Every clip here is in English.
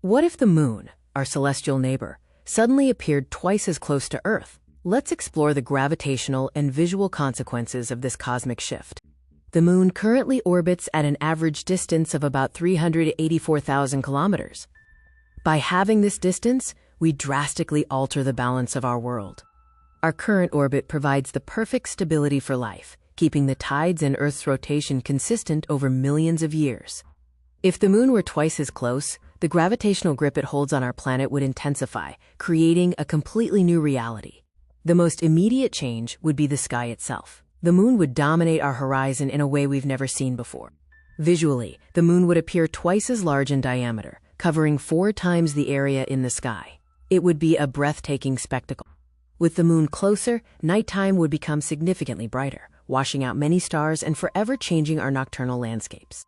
What if the moon, our celestial neighbor, suddenly appeared twice as close to Earth? Let's explore the gravitational and visual consequences of this cosmic shift. The moon currently orbits at an average distance of about 384,000 kilometers. By having this distance, we drastically alter the balance of our world. Our current orbit provides the perfect stability for life, keeping the tides and Earth's rotation consistent over millions of years. If the moon were twice as close, the gravitational grip it holds on our planet would intensify, creating a completely new reality. The most immediate change would be the sky itself. The moon would dominate our horizon in a way we've never seen before. Visually, the moon would appear twice as large in diameter, covering 4 times the area in the sky. It would be a breathtaking spectacle. With the moon closer, nighttime would become significantly brighter, washing out many stars and forever changing our nocturnal landscapes.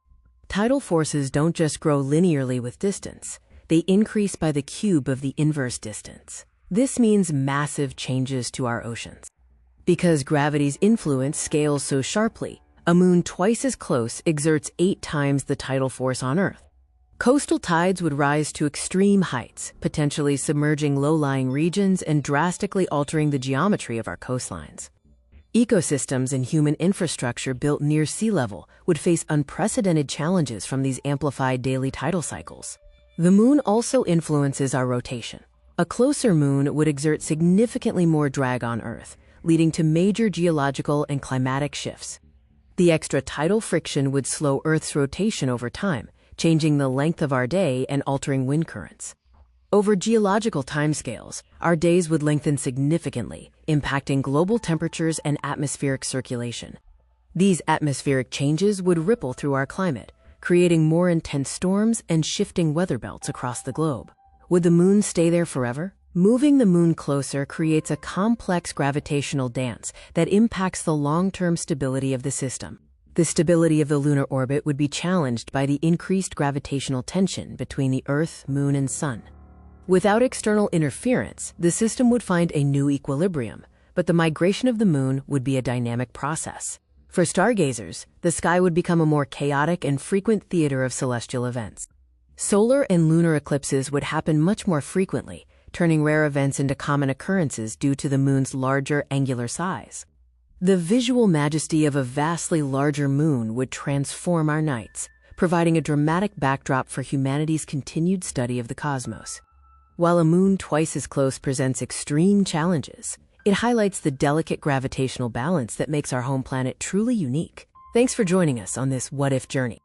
Tidal forces don't just grow linearly with distance, they increase by the cube of the inverse distance. This means massive changes to our oceans. Because gravity's influence scales so sharply, a moon twice as close exerts 8 times the tidal force on Earth. Coastal tides would rise to extreme heights, potentially submerging low-lying regions and drastically altering the geometry of our coastlines. Ecosystems and human infrastructure built near sea level would face unprecedented challenges from these amplified daily tidal cycles. The moon also influences our rotation. A closer moon would exert significantly more drag on Earth, leading to major geological and climatic shifts. The extra tidal friction would slow Earth's rotation over time, changing the length of our day and altering wind currents. Over geological timescales, our days would lengthen significantly, impacting global temperatures and atmospheric circulation. These atmospheric changes would ripple through our climate, creating more intense storms and shifting weather belts across the globe. Would the moon stay there forever? Moving the moon closer creates a complex gravitational dance that impacts the long-term stability of the system. The stability of the lunar orbit would be challenged by the increased gravitational tension between the Earth, Moon, and Sun. Without external interference, the system would find a new equilibrium, but the migration of the moon would be a dynamic process. For stargazers, the sky would become a more chaotic and frequent theater of celestial events. Solar and lunar eclipses would happen much more frequently, turning rare events into common occurrences due to the moon's larger angular size. The visual majesty of a vastly larger moon would transform our nights, providing a dramatic backdrop for humanity's continued study of the cosmos. While a moon twice as close presents extreme challenges, it highlights the delicate gravitational balance that makes our home planet truly unique. Thanks for joining us on this what-if journey.